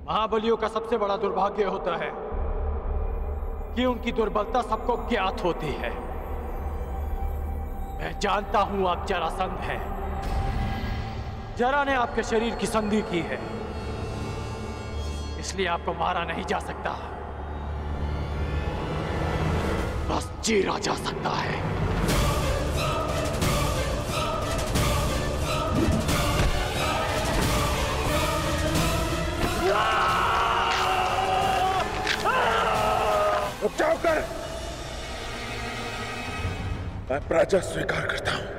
महाबलियों का सबसे बड़ा दुर्भाग्य होता है कि उनकी दुर्बलता सबको ज्ञात होती है। मैं जानता हूं आप जरासंध हैं। जरा ने आपके शरीर की संधि की है, इसलिए आपको मारा नहीं जा सकता, बस चीरा जा सकता है। रुक जाओ कर, मैं पराजय स्वीकार करता हूं।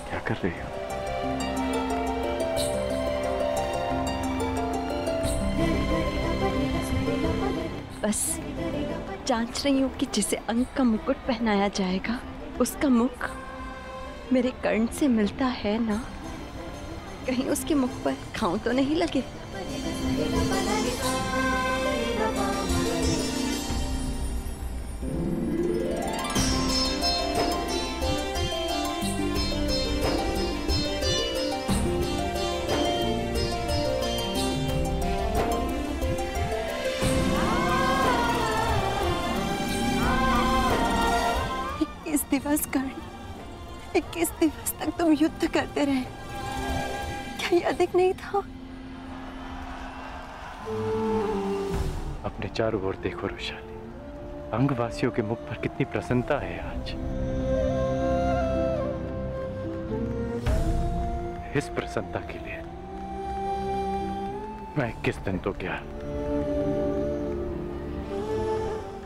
क्या कर रही हो? बस जांच रही हूँ कि जिसे अंक का मुकुट पहनाया जाएगा उसका मुख मेरे कर्ण से मिलता है ना, कहीं उसके मुख पर घाव तो नहीं लगे। कर्ण, 21 दिवस तक तुम युद्ध करते रहे, क्या ये अधिक नहीं था? अपने चारों ओर देखो रोशाली, अंगवासियों के मुख पर कितनी प्रसन्नता है आज। इस प्रसन्नता के लिए मैं 21 दिन तो क्या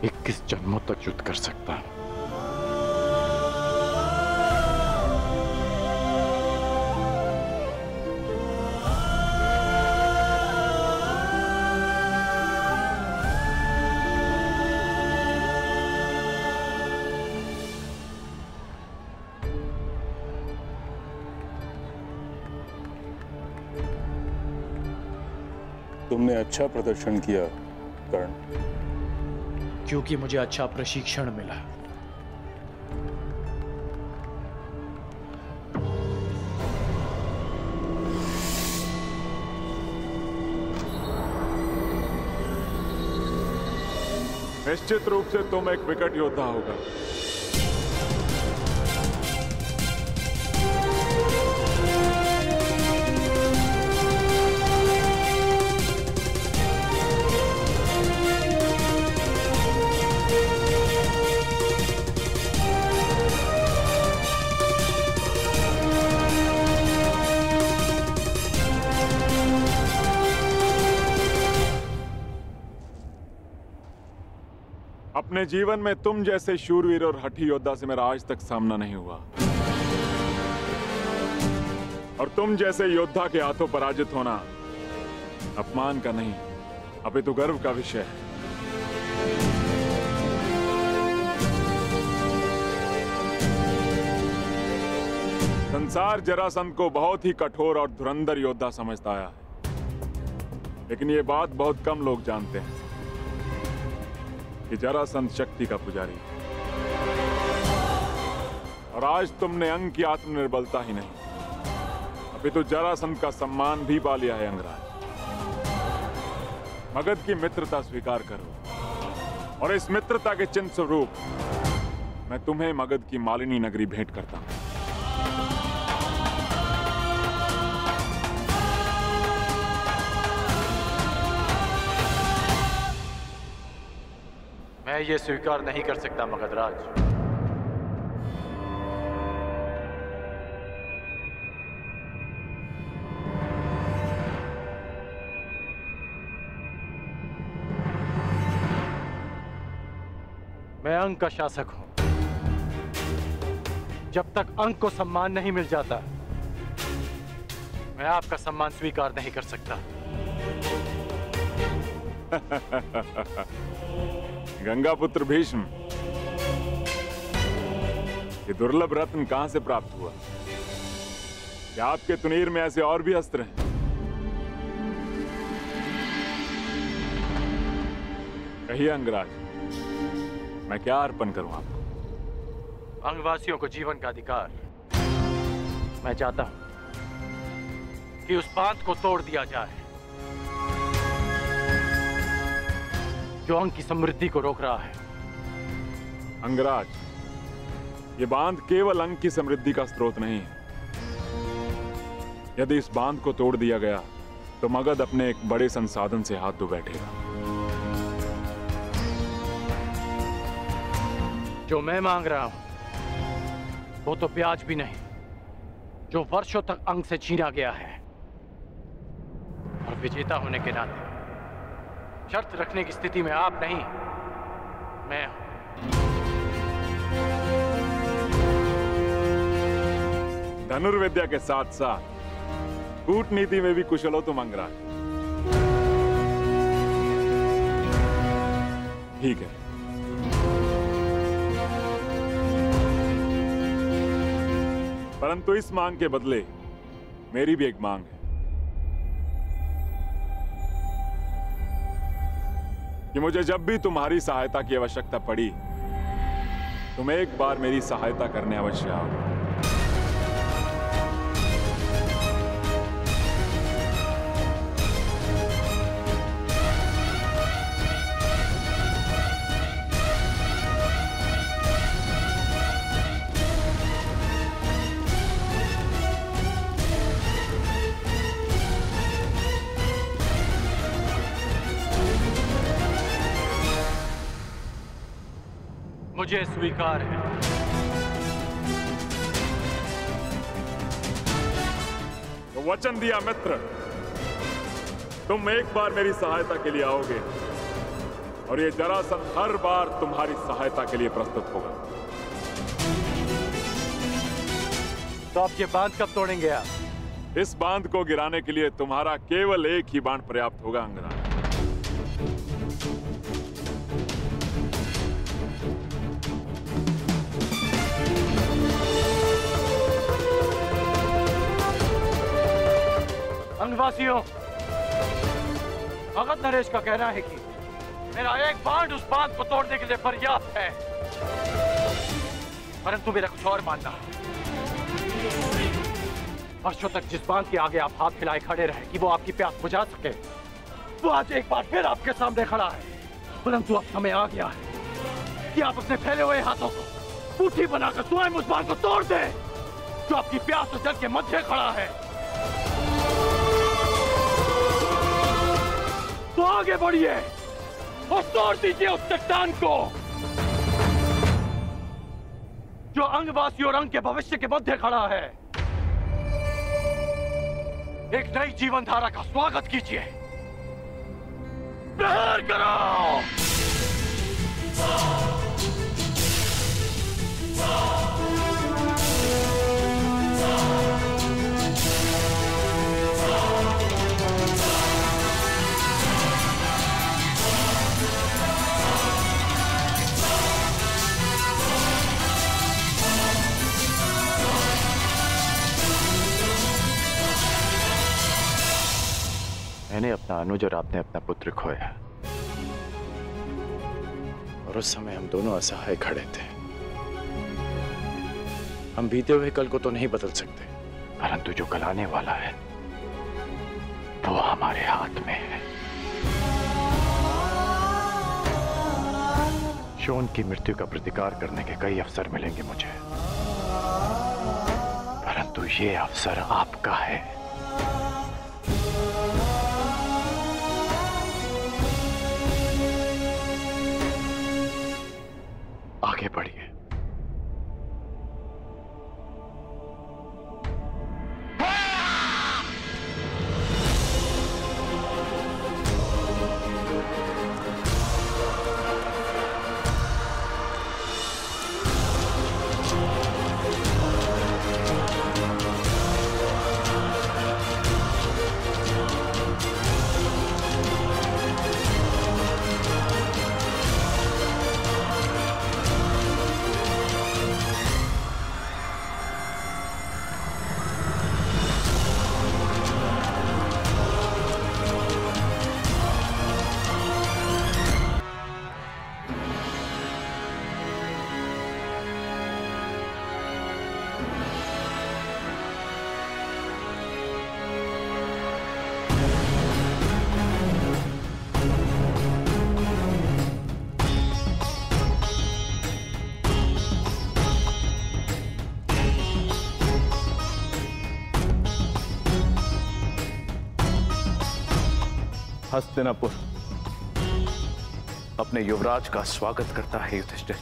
21 जन्मों तक युद्ध कर सकता हूं। तुमने अच्छा प्रदर्शन किया कर्ण, क्योंकि मुझे अच्छा प्रशिक्षण मिला। निश्चित रूप से तुम एक विकट योद्धा होगा। अपने जीवन में तुम जैसे शूरवीर और हठी योद्धा से मेरा आज तक सामना नहीं हुआ, और तुम जैसे योद्धा के हाथों पराजित होना अपमान का नहीं अपितु गर्व का विषय है। संसार जरासंध को बहुत ही कठोर और धुरंधर योद्धा समझता आया है, लेकिन ये बात बहुत कम लोग जानते हैं कि जरासंध शक्ति का पुजारी है। और आज तुमने अंग की आत्मनिर्बलता ही नहीं अपितु जरासंध का सम्मान भी पा लिया है। अंगराज, मगध की मित्रता स्वीकार करो, और इस मित्रता के चिन्ह स्वरूप मैं तुम्हें मगध की मालिनी नगरी भेंट करता हूं। मैं ये स्वीकार नहीं कर सकता मगधराज। मैं अंग का शासक हूं। जब तक अंग को सम्मान नहीं मिल जाता, मैं आपका सम्मान स्वीकार नहीं कर सकता। गंगापुत्र भीष्म, ये दुर्लभ रत्न कहां से प्राप्त हुआ? क्या आपके तुनीर में ऐसे और भी अस्त्र हैं? कहिए अंगराज, मैं क्या अर्पण करूं आपको? अंगवासियों को जीवन का अधिकार। मैं चाहता हूं कि उस बांध को तोड़ दिया जाए जो अंग की समृद्धि को रोक रहा है। अंगराज, ये बांध केवल अंग की समृद्धि का स्रोत नहीं है। यदि इस बांध को तोड़ दिया गया तो मगध अपने एक बड़े संसाधन से हाथ धो बैठेगा। जो मैं मांग रहा हूं वो तो ब्याज भी नहीं, जो वर्षों तक अंग से छीना गया है। और विजेता होने के नाते शर्त रखने की स्थिति में आप नहीं, मैं हूं। धनुर्विद्या के साथ साथ कूटनीति में भी कुशल हो तुम अंगराज। ठीक है, परंतु इस मांग के बदले मेरी भी एक मांग है कि मुझे जब भी तुम्हारी सहायता की आवश्यकता पड़ी, तुम एक बार मेरी सहायता करने अवश्य आओ। मुझे स्वीकार है। तो वचन दिया मित्र, तुम एक बार मेरी सहायता के लिए आओगे और ये जरासंध हर बार तुम्हारी सहायता के लिए प्रस्तुत होगा। तो आप ये बांध कब तोड़ेंगे? आप इस बांध को गिराने के लिए तुम्हारा केवल एक ही बाण पर्याप्त होगा अंगराज। अंगवासियों, मगध नरेश का कहना है कि मेरा एक बाण उस बांध को तोड़ने के लिए पर्याप्त है, परंतु मेरा कुछ और मानना है। वर्षों तक जिस बांध के आगे आप हाथ फैलाए खड़े रहे कि वो आपकी प्यास बुझा सके, वो आज एक बार फिर आपके सामने खड़ा है। परंतु अब समय आ गया है कि आप अपने फैले हुए हाथों को मुट्ठी बनाकर स्वयं उस बांध को तोड़ दें जो आपकी प्यास और जल के मध्य खड़ा है। तो आगे बढ़िए और तोड़ दीजिए उस चट्टान को जो अंगवासी और अंग के भविष्य के मध्य खड़ा है। एक नई जीवन धारा का स्वागत कीजिए। प्रहार करो। मैंने अपना अनुज और आपने अपना पुत्र खोया, और उस समय हम दोनों असहाय खड़े थे। हम बीते हुए कल को तो नहीं बदल सकते, परंतु जो कल आने वाला है वो हमारे हाथ में है। शोन की मृत्यु का प्रतिकार करने के कई अवसर मिलेंगे मुझे, परंतु ये अवसर आपका है। आगे बढ़िए। हस्तिनापुर अपने युवराज का स्वागत करता है। युधिष्ठिर,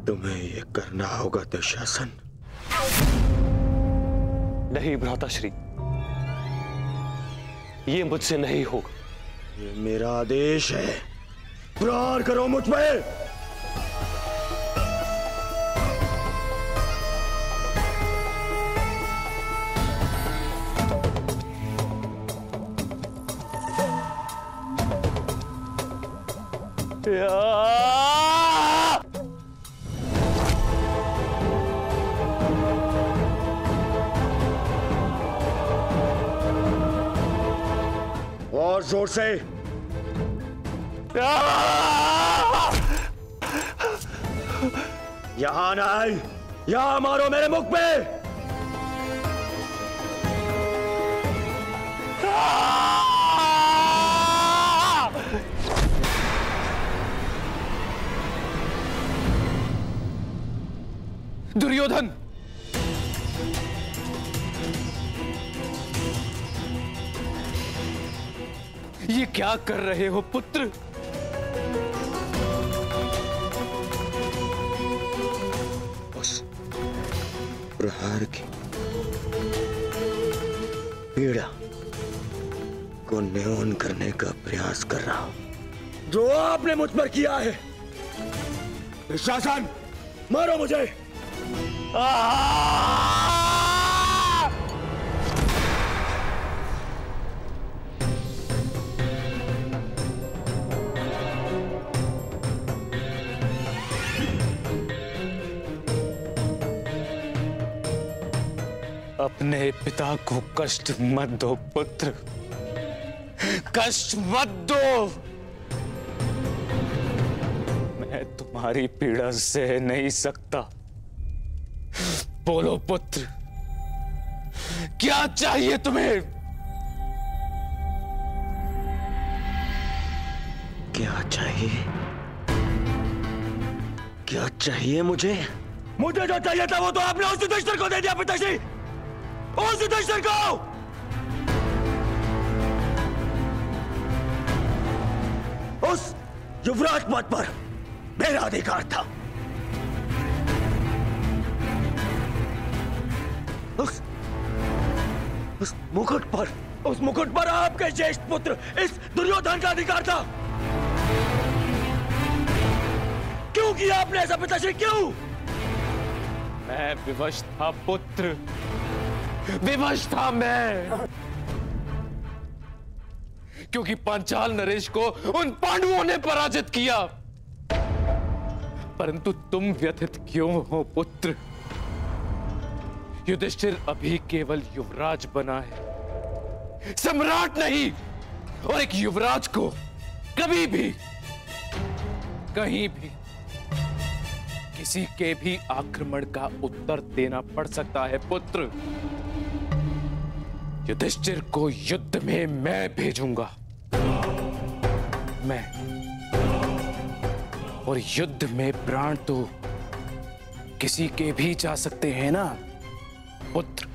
तुम्हें ये करना होगा दुशासन। नहीं भ्राताश्री, ये मुझसे नहीं होगा। ये मेरा आदेश है, प्रहार करो मुझ पर। और जोर से। यहां ना आए, यहां मारो मेरे मुख पे। दुर्योधन, ये क्या कर रहे हो पुत्र? उस प्रहार की पीड़ा को न्यून करने का प्रयास कर रहा हूं जो आपने मुझ पर किया है। शासन, मारो मुझे। अपने पिता को कष्ट मत दो पुत्र, कष्ट मत दो। मैं तुम्हारी पीड़ा सह नहीं सकता। बोलो पुत्र, क्या चाहिए तुम्हें? क्या चाहिए? क्या चाहिए मुझे? मुझे जो चाहिए था वो तो आपने उस युधिष्ठिर को दे दिया पिताश्री, उस युधिष्ठिर को। उस युवराज पद पर मेरा अधिकार था, उस मुकुट पर, उस मुकुट पर आपके ज्येष्ठ पुत्र इस दुर्योधन का अधिकार था। क्यों किया आपने ऐसा पिताश्री, क्यों? मैं विवश था पुत्र, विवश था मैं, क्योंकि पांचाल नरेश को उन पांडवों ने पराजित किया। परंतु तुम व्यथित क्यों हो पुत्र? युधिष्ठिर अभी केवल युवराज बना है, सम्राट नहीं। और एक युवराज को कभी भी, कहीं भी, किसी के भी आक्रमण का उत्तर देना पड़ सकता है पुत्र। युधिष्ठिर को युद्ध में मैं भेजूंगा, मैं। और युद्ध में प्राण तो किसी के भी जा सकते हैं ना पुत्र।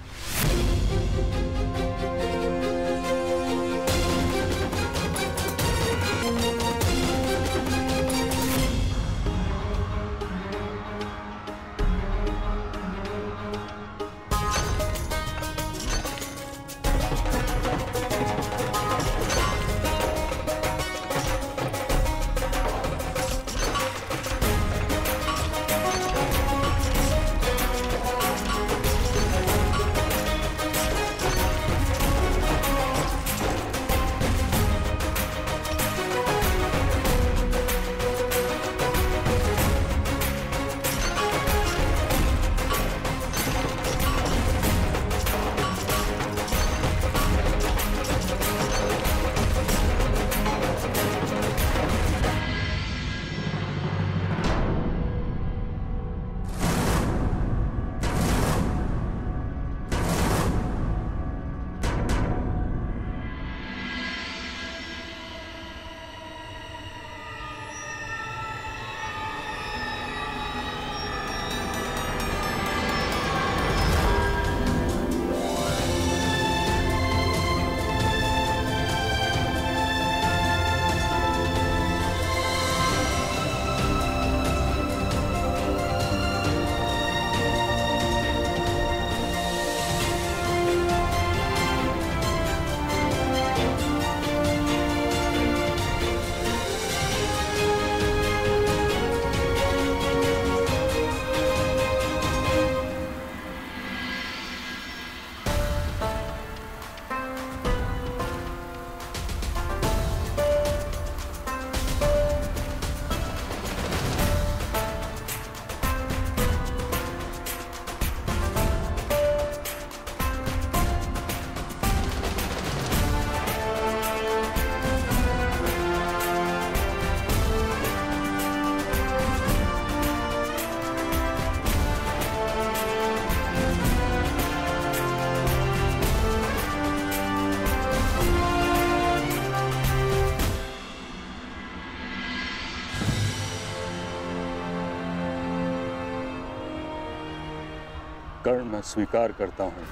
कर्ण, मैं स्वीकार करता हूं,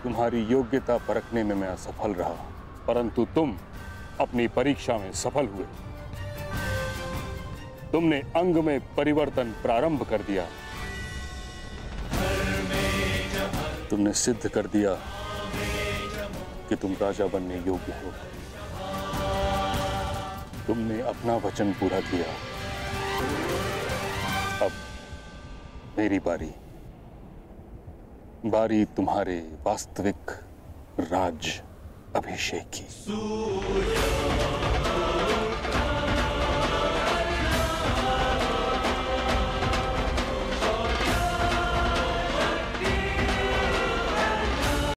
तुम्हारी योग्यता परखने में मैं असफल रहा, परंतु तुम अपनी परीक्षा में सफल हुए। तुमने अंग में परिवर्तन प्रारंभ कर दिया। तुमने सिद्ध कर दिया कि तुम राजा बनने योग्य हो। तुमने अपना वचन पूरा किया। अब मेरी बारी, बारी तुम्हारे वास्तविक राज अभिषेक की।